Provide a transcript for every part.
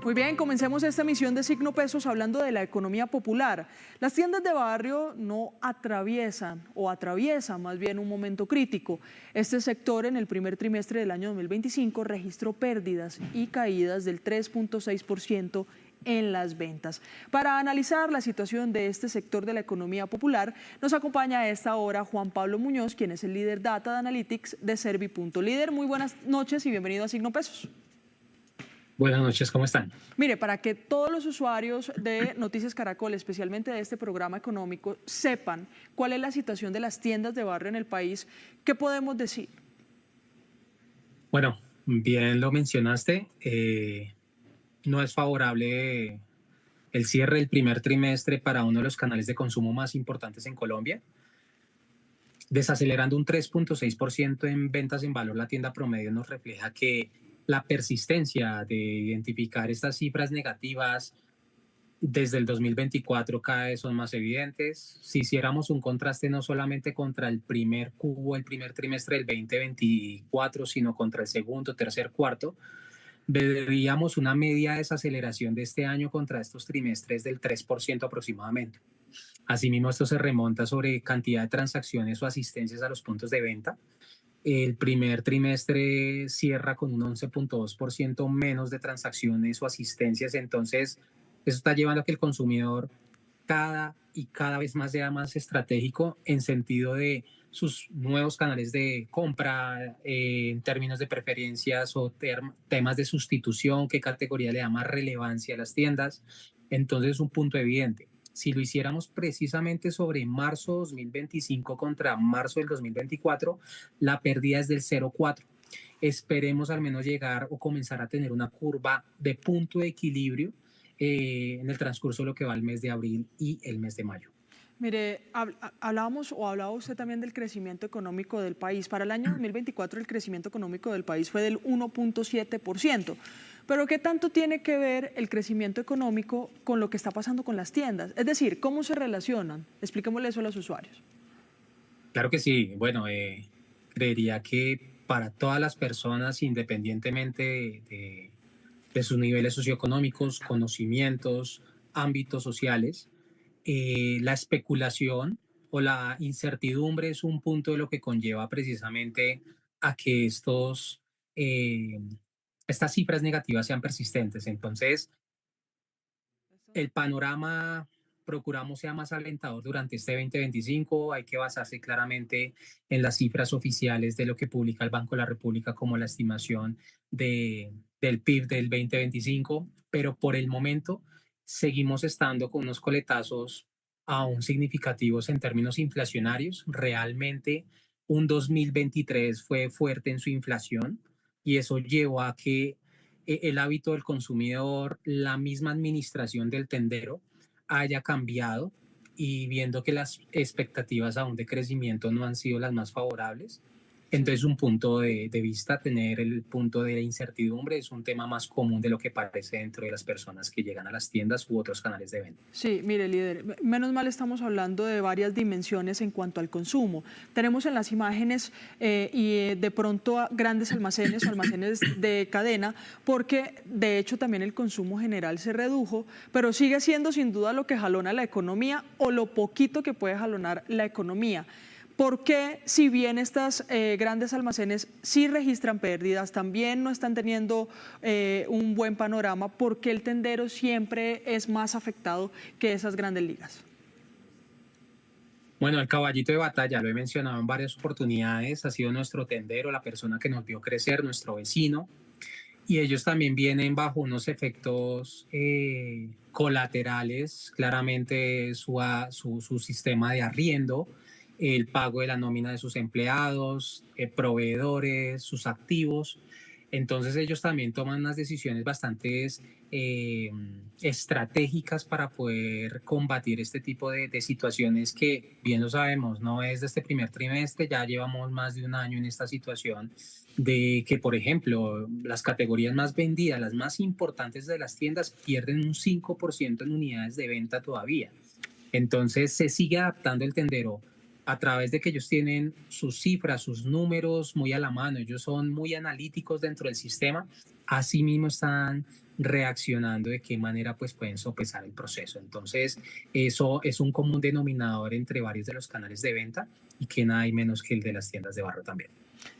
Muy bien, comencemos esta emisión de Signo Pesos hablando de la economía popular. Las tiendas de barrio no atraviesan o atraviesan más bien un momento crítico. Este sector en el primer trimestre del año 2025 registró pérdidas y caídas del 3,6% en las ventas. Para analizar la situación de este sector de la economía popular, nos acompaña a esta hora Juan Pablo Muñoz, quien es el líder Data Analytics de Servipunto. Líder, muy buenas noches y bienvenido a Signo Pesos. Buenas noches, ¿cómo están? Mire, para que todos los usuarios de Noticias Caracol, especialmente de este programa económico, sepan cuál es la situación de las tiendas de barrio en el país, ¿qué podemos decir? Bueno, bien lo mencionaste, no es favorable el cierre del primer trimestre para uno de los canales de consumo más importantes en Colombia, desacelerando un 3,6% en ventas en valor. La tienda promedio nos refleja que la persistencia de identificar estas cifras negativas desde el 2024 cada vez son más evidentes. Si hiciéramos un contraste no solamente contra el primer cubo, el primer trimestre del 2024, sino contra el segundo, tercer, cuarto, veríamos una media desaceleración de este año contra estos trimestres del 3% aproximadamente. Asimismo, esto se remonta sobre cantidad de transacciones o asistencias a los puntos de venta. El primer trimestre cierra con un 11,2% menos de transacciones o asistencias. Entonces, eso está llevando a que el consumidor cada vez más sea más estratégico en sentido de sus nuevos canales de compra, en términos de preferencias o temas de sustitución, qué categoría le da más relevancia a las tiendas. Entonces, es un punto evidente. Si lo hiciéramos precisamente sobre marzo 2025 contra marzo del 2024, la pérdida es del 0,4. Esperemos al menos llegar o comenzar a tener una curva de punto de equilibrio en el transcurso de lo que va el mes de abril y el mes de mayo. Mire, hablaba usted también del crecimiento económico del país. Para el año 2024 el crecimiento económico del país fue del 1,7%. Pero ¿qué tanto tiene que ver el crecimiento económico con lo que está pasando con las tiendas? Es decir, ¿cómo se relacionan? Expliquémosle eso a los usuarios. Claro que sí. Bueno, creería que para todas las personas, independientemente de sus niveles socioeconómicos, conocimientos, ámbitos sociales, la especulación o la incertidumbre es un punto de lo que conlleva precisamente a que eh, estas cifras negativas sean persistentes. Entonces, el panorama procuramos sea más alentador durante este 2025. Hay que basarse claramente en las cifras oficiales de lo que publica el Banco de la República como la estimación del PIB del 2025, pero por el momento seguimos estando con unos coletazos aún significativos en términos inflacionarios. Realmente un 2023 fue fuerte en su inflación y eso llevó a que el hábito del consumidor, la misma administración del tendero haya cambiado y viendo que las expectativas aún de crecimiento no han sido las más favorables. Sí. Entonces, un punto de vista, tener el punto de la incertidumbre es un tema más común de lo que parece dentro de las personas que llegan a las tiendas u otros canales de venta. Sí, mire, líder, menos mal estamos hablando de varias dimensiones en cuanto al consumo. Tenemos en las imágenes de pronto grandes almacenes o almacenes de cadena, porque de hecho también el consumo general se redujo, pero sigue siendo sin duda lo que jalona la economía o lo poquito que puede jalonar la economía. ¿Por qué, si bien estas grandes almacenes sí registran pérdidas, también no están teniendo un buen panorama? ¿Por qué el tendero siempre es más afectado que esas grandes ligas? Bueno, el caballito de batalla, lo he mencionado en varias oportunidades, ha sido nuestro tendero, la persona que nos vio crecer, nuestro vecino, y ellos también vienen bajo unos efectos colaterales, claramente su sistema de arriendo, el pago de la nómina de sus empleados, proveedores, sus activos. Entonces ellos también toman unas decisiones bastante estratégicas para poder combatir este tipo de situaciones que, bien lo sabemos, no es de este primer trimestre, ya llevamos más de un año en esta situación de que, por ejemplo, las categorías más vendidas, las más importantes de las tiendas, pierden un 5% en unidades de venta todavía. Entonces se sigue adaptando el tendero a través de que ellos tienen sus cifras, sus números muy a la mano, ellos son muy analíticos dentro del sistema, así mismo están reaccionando de qué manera pues pueden sopesar el proceso. Entonces, eso es un común denominador entre varios de los canales de venta y que nada hay menos que el de las tiendas de barrio también.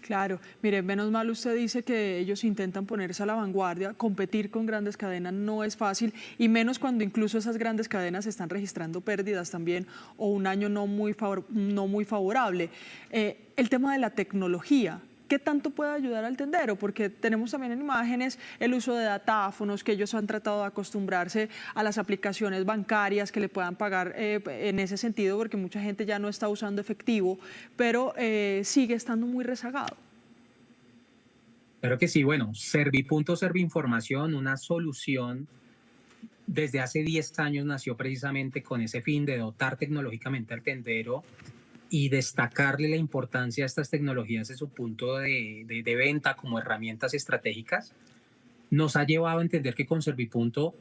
Claro, mire, menos mal usted dice que ellos intentan ponerse a la vanguardia, competir con grandes cadenas no es fácil y menos cuando incluso esas grandes cadenas están registrando pérdidas también o un año no muy favorable. El tema de la tecnología. ¿Qué tanto puede ayudar al tendero? Porque tenemos también en imágenes el uso de datáfonos, que ellos han tratado de acostumbrarse a las aplicaciones bancarias que le puedan pagar en ese sentido, porque mucha gente ya no está usando efectivo, pero sigue estando muy rezagado. Claro que sí, bueno, Servipunto Serviinformación, una solución desde hace 10 años nació precisamente con ese fin de dotar tecnológicamente al tendero y destacarle la importancia de estas tecnologías en su punto de venta como herramientas estratégicas, nos ha llevado a entender que con Servipunto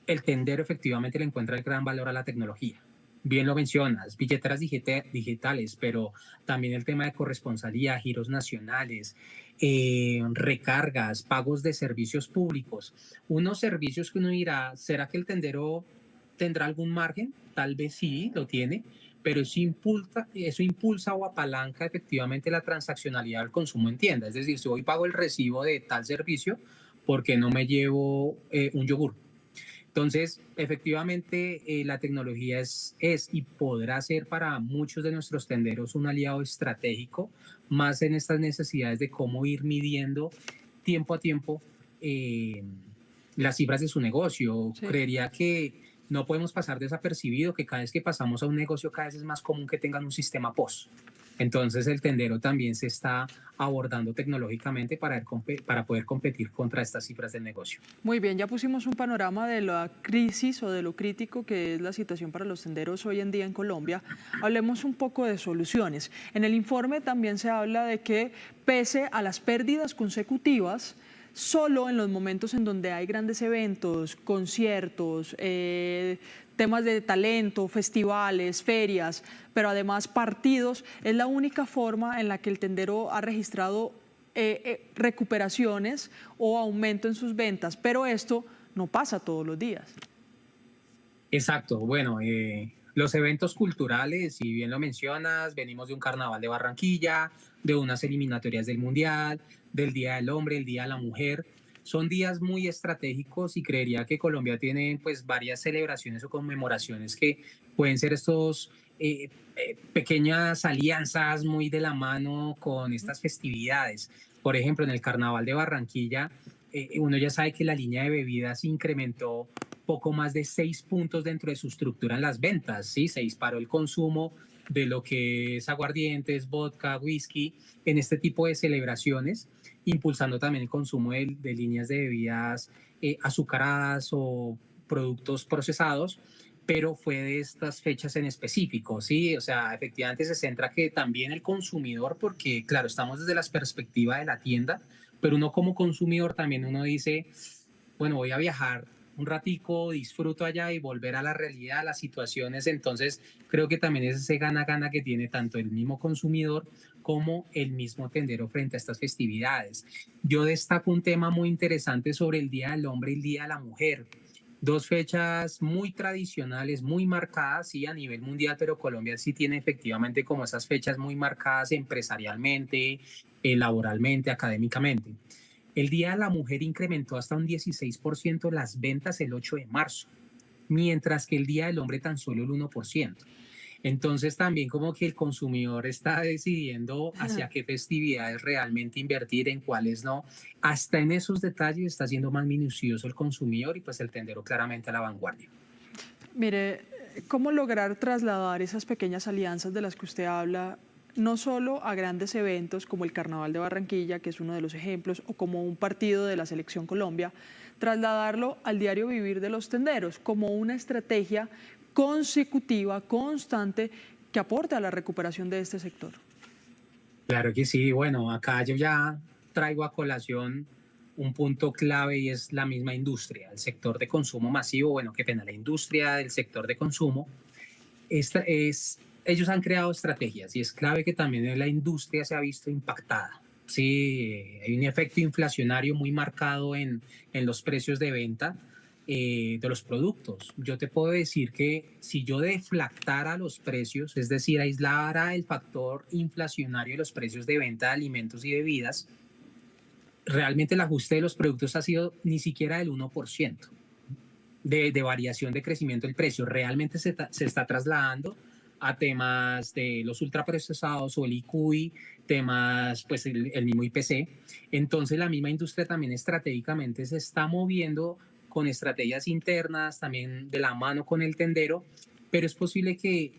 el tendero efectivamente le encuentra el gran valor a la tecnología. Bien lo mencionas, billeteras digitales, pero también el tema de corresponsalía, giros nacionales, recargas, pagos de servicios públicos. Unos servicios que uno dirá, ¿será que el tendero tendrá algún margen? Tal vez sí, lo tiene, pero eso impulsa o apalanca efectivamente la transaccionalidad del consumo en tienda. Es decir, si hoy pago el recibo de tal servicio, ¿por qué no me llevo un yogur? Entonces, efectivamente, la tecnología es y podrá ser para muchos de nuestros tenderos un aliado estratégico, más en estas necesidades de cómo ir midiendo tiempo a tiempo eh, las cifras de su negocio. Sí. Creería que no podemos pasar desapercibido que cada vez que pasamos a un negocio, cada vez es más común que tengan un sistema POS. Entonces el tendero también se está abordando tecnológicamente para poder competir contra estas cifras del negocio. Muy bien, ya pusimos un panorama de la crisis o de lo crítico que es la situación para los tenderos hoy en día en Colombia. Hablemos un poco de soluciones. En el informe también se habla de que pese a las pérdidas consecutivas, solo en los momentos en donde hay grandes eventos, conciertos, temas de talento, festivales, ferias, pero además partidos, es la única forma en la que el tendero ha registrado recuperaciones o aumento en sus ventas, pero esto no pasa todos los días. Exacto, bueno, los eventos culturales, si bien lo mencionas, venimos de un carnaval de Barranquilla, de unas eliminatorias del Mundial, del Día del Hombre, el Día de la Mujer. Son días muy estratégicos y creería que Colombia tiene pues varias celebraciones o conmemoraciones que pueden ser estos pequeñas alianzas muy de la mano con estas festividades. Por ejemplo, en el Carnaval de Barranquilla, uno ya sabe que la línea de bebidas incrementó poco más de 6 puntos dentro de su estructura en las ventas, ¿sí? Se disparó el consumo de lo que es aguardientes, vodka, whisky, en este tipo de celebraciones, impulsando también el consumo de líneas de bebidas azucaradas o productos procesados, pero fue de estas fechas en específico, ¿sí? O sea, efectivamente se centra que también el consumidor, porque claro, estamos desde la perspectiva de la tienda, pero uno como consumidor también uno dice, bueno, voy a viajar un ratico, disfruto allá y volver a la realidad, a las situaciones. Entonces, creo que también es ese gana-gana que tiene tanto el mismo consumidor como el mismo tendero frente a estas festividades. Yo destaco un tema muy interesante sobre el Día del Hombre y el Día de la Mujer. Dos fechas muy tradicionales, muy marcadas, sí, a nivel mundial, pero Colombia sí tiene efectivamente como esas fechas muy marcadas empresarialmente, laboralmente, académicamente. El Día de la Mujer incrementó hasta un 16% las ventas el 8 de marzo, mientras que el Día del Hombre tan solo el 1%. Entonces también como que el consumidor está decidiendo hacia qué festividades realmente invertir, en cuáles no. Hasta en esos detalles está siendo más minucioso el consumidor y pues el tendero claramente a la vanguardia. Mire, ¿cómo lograr trasladar esas pequeñas alianzas de las que usted habla, no solo a grandes eventos como el Carnaval de Barranquilla, que es uno de los ejemplos, o como un partido de la Selección Colombia, trasladarlo al diario vivir de los tenderos como una estrategia consecutiva, constante, que aporte a la recuperación de este sector? Claro que sí, bueno, acá yo ya traigo a colación un punto clave y es la misma industria, el sector de consumo masivo, bueno, qué pena, la industria del sector de consumo. Esta es ellos han creado estrategias y es clave que también la industria se ha visto impactada. Sí, hay un efecto inflacionario muy marcado en los precios de venta de los productos. Yo te puedo decir que si yo deflactara los precios, es decir, aislara el factor inflacionario de los precios de venta de alimentos y bebidas, realmente el ajuste de los productos ha sido ni siquiera del 1% de variación de crecimiento del precio. Realmente se está trasladando a temas de los ultraprocesados o el IQI, temas, pues el mismo IPC. Entonces la misma industria también estratégicamente se está moviendo con estrategias internas, también de la mano con el tendero, pero es posible que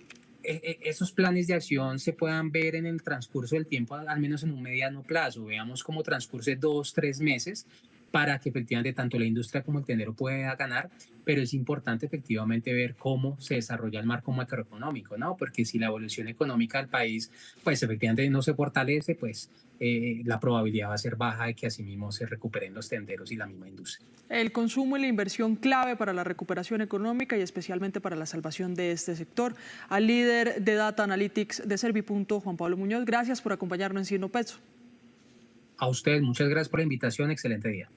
esos planes de acción se puedan ver en el transcurso del tiempo, al menos en un mediano plazo. Veamos cómo transcurre 2, 3 meses para que efectivamente tanto la industria como el tendero pueda ganar, pero es importante efectivamente ver cómo se desarrolla el marco macroeconómico, ¿no? Porque si la evolución económica del país, pues efectivamente no se fortalece, pues la probabilidad va a ser baja de que asimismo se recuperen los tenderos y la misma industria. El consumo y la inversión clave para la recuperación económica y especialmente para la salvación de este sector. Al líder de Data Analytics de Servipunto, Juan Pablo Muñoz, gracias por acompañarnos en Sinopetso. A usted, muchas gracias por la invitación, excelente día.